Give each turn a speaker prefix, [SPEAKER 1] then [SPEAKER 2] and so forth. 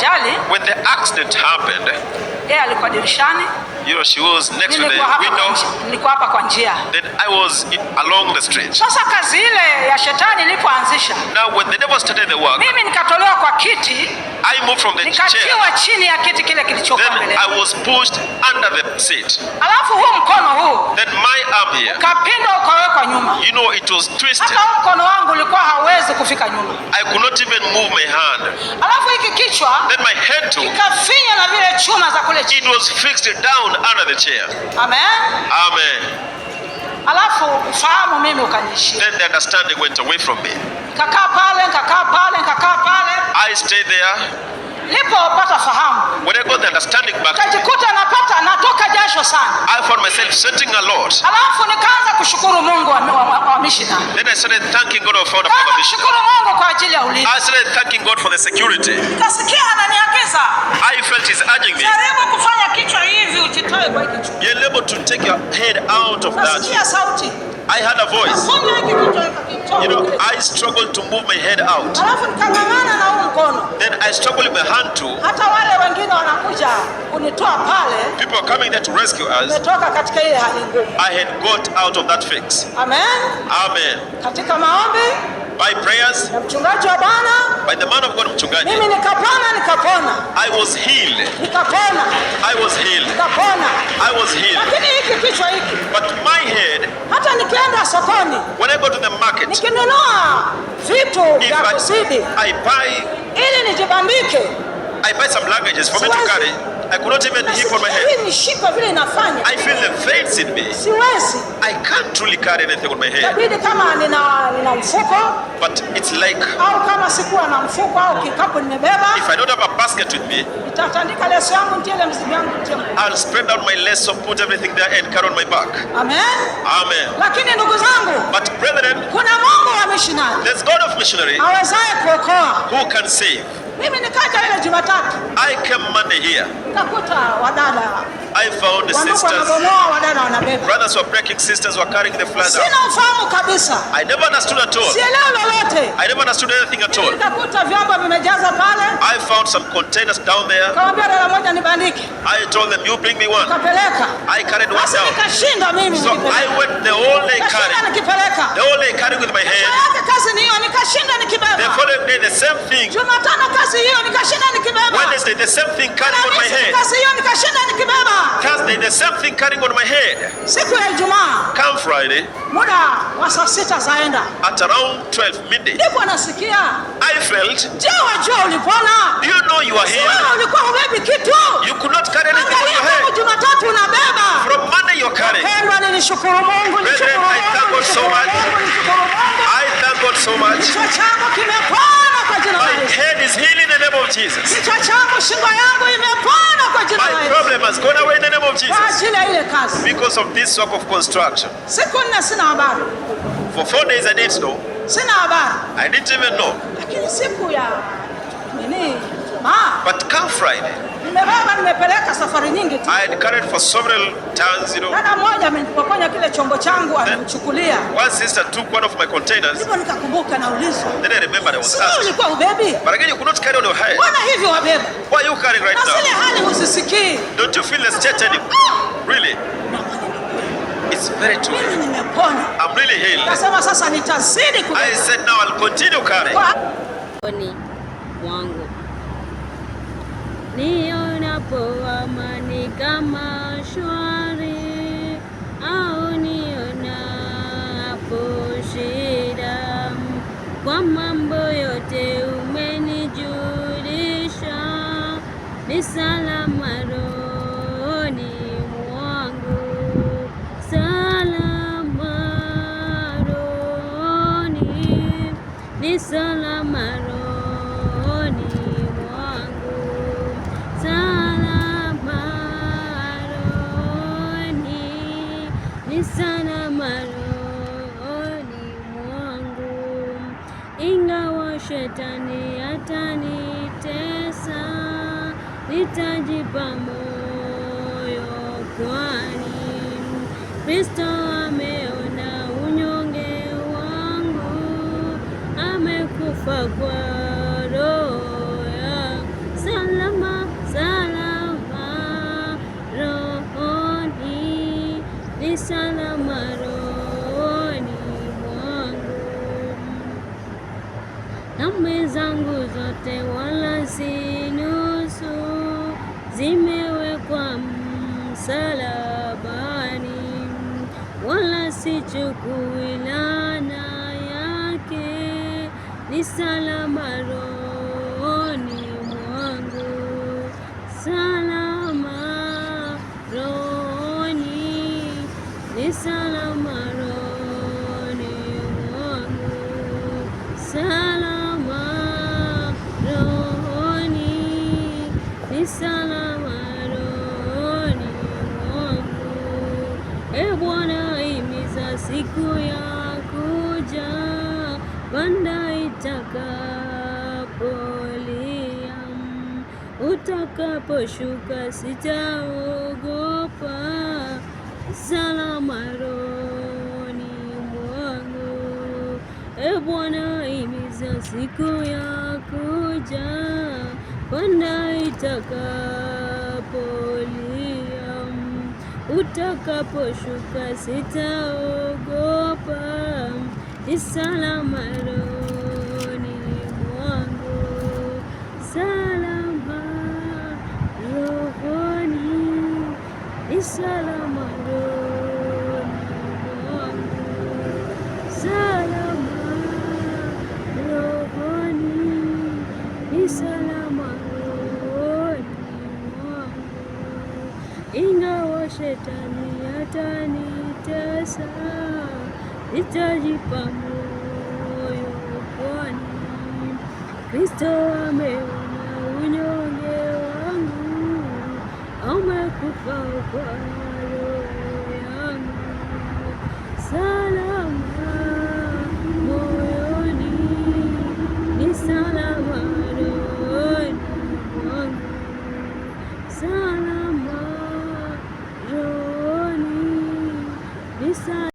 [SPEAKER 1] ajali,
[SPEAKER 2] when the accident happened,
[SPEAKER 1] yeye alikuwa dirishani,
[SPEAKER 2] she was next to the window.
[SPEAKER 1] Nilikuwa hapa kwa njia.
[SPEAKER 2] Then I was along the street.
[SPEAKER 1] Sasa kazi ile ya shetani ilipoanzisha,
[SPEAKER 2] Now when the devil started the work,
[SPEAKER 1] mimi nikatolewa kwa kiti,
[SPEAKER 2] I moved from the chair.
[SPEAKER 1] Nikatiwa chini ya kiti kile kilichokuwa mbele.
[SPEAKER 2] Then I was pushed under the seat.
[SPEAKER 1] Alafu huu mkono huu,
[SPEAKER 2] then my arm here,
[SPEAKER 1] kapinda ukawekwa nyuma.
[SPEAKER 2] It was twisted.
[SPEAKER 1] Hata mkono wangu ulikuwa hawezi kufika nyuma.
[SPEAKER 2] I could not even move my hand.
[SPEAKER 1] Alafu hiki kichwa,
[SPEAKER 2] then my head too,
[SPEAKER 1] ikafinya na vile chuma za kule chini.
[SPEAKER 2] It was fixed down under the chair.
[SPEAKER 1] Amen.
[SPEAKER 2] Amen.
[SPEAKER 1] Alafu ufahamu mimi ukanishia.
[SPEAKER 2] Then the understanding went away from me.
[SPEAKER 1] Nikakaa pale.
[SPEAKER 2] I stayed there.
[SPEAKER 1] Nilipopata fahamu,
[SPEAKER 2] when I got the understanding back,
[SPEAKER 1] nikajikuta natoka jasho sana.
[SPEAKER 2] I found myself sweating a lot.
[SPEAKER 1] Alafu nikaanza kushukuru Mungu wa missionary.
[SPEAKER 2] Then I started thanking God for the missionary.
[SPEAKER 1] Kushukuru Mungu kwa ajili ya ulinzi.
[SPEAKER 2] I started thanking God for the security.
[SPEAKER 1] Nikasikia ananiagiza,
[SPEAKER 2] I felt he's urging me,
[SPEAKER 1] jaribu kufanya kichwa hivi utitoe kwa hiki kichwa.
[SPEAKER 2] You're able to take your head out of that.
[SPEAKER 1] Nasikia sauti.
[SPEAKER 2] I had a voice. I struggled to move my head out.
[SPEAKER 1] Alafu nikang'ang'ana na huu mkono.
[SPEAKER 2] Then I struggled with my hand too.
[SPEAKER 1] Hata wale wengine wanakuja kunitoa pale.
[SPEAKER 2] People are coming there to rescue us.
[SPEAKER 1] Nimetoka katika ile hali ngumu.
[SPEAKER 2] I had got out of that fix.
[SPEAKER 1] Amen.
[SPEAKER 2] Amen.
[SPEAKER 1] Katika maombi,
[SPEAKER 2] by prayers,
[SPEAKER 1] na mchungaji wa Bwana,
[SPEAKER 2] by the man of God mchungaji,
[SPEAKER 1] mimi nikapona.
[SPEAKER 2] I was healed.
[SPEAKER 1] Nikapona.
[SPEAKER 2] I was healed.
[SPEAKER 1] Nikapona.
[SPEAKER 2] I was healed.
[SPEAKER 1] Lakini hiki kichwa hiki,
[SPEAKER 2] but my head,
[SPEAKER 1] hata nikienda sokoni,
[SPEAKER 2] when I go to the market,
[SPEAKER 1] nikinunua vitu vya kusidi,
[SPEAKER 2] I buy,
[SPEAKER 1] ili nijibambike,
[SPEAKER 2] I buy some luggages for me to carry. I could not even hip on my head. I feel the veins in me. I can't truly carry anything on my head. But it's like, if I don't have a basket with me, I'll spread out my lasso, put everything there and carry on my back.
[SPEAKER 1] Amen.
[SPEAKER 2] Amen. But brethren, there's God of missionary who can save. I came Monday here. I found the sisters, brothers were breaking, sisters were carrying the floods out. I never understood at all. I never understood anything at all. I found some containers down there. I told them, you bring me one. I carried one down. So I went the whole day carrying. The whole day carrying with my hand. The following day, the same thing. Wednesday, the same thing carrying on my head. Thursday, the same thing carrying on my head. Come Friday, at around 12 midday, I felt, do you know you are here? You could not carry anything on your head. From Monday you're carrying. Brethren, I thank God so much. I thank God so much. My head is healing in the name of Jesus. My problem has gone away in the name of Jesus. Because of this work of construction. For 4 days I didn't know. I didn't even know. But come Friday, I had carried for several tons, one sister took one of my containers. Then I remembered I was asked, but again you could not carry on your head. Why are you carrying right now? Don't you feel the state anymore? Really? It's very true. I'm really healed. I said now I'll continue carrying.
[SPEAKER 3] Nionapo amani kama shwari, au nionapo shida, kwa mambo yote umenijulisha, ni salama rohoni mwangu, salama rohoni, ni salama rohoni. Sana maroni mwangu, ingawa shetani atanitesa, nitajipa moyo, kwani Kristo ameona unyonge wangu, amekufa kwa roho yangu. zimewekwa msalabani, wala sichukui laana yake, ni salama rohoni mwangu, salama rohoni, ni salama rohoni mwangu, salama rohoni, ni salama rohoni mwangu. E Bwana, himiza siku ya kuja, panda itakapolia, utakaposhuka sitaogopa, salama rohoni mwangu. E Bwana, himiza siku ya kuja, panda itakapolia, utakaposhuka sitaogopa, ni salama rohoni mwangu, salama rohoni, ni salama rohoni mwangu, salama rohoni, ni salama rohoni mwangu. Ingawa shetani atanitesa, nitajipa moyo, kwani Kristo ameona unyonge wangu, amekufa kwa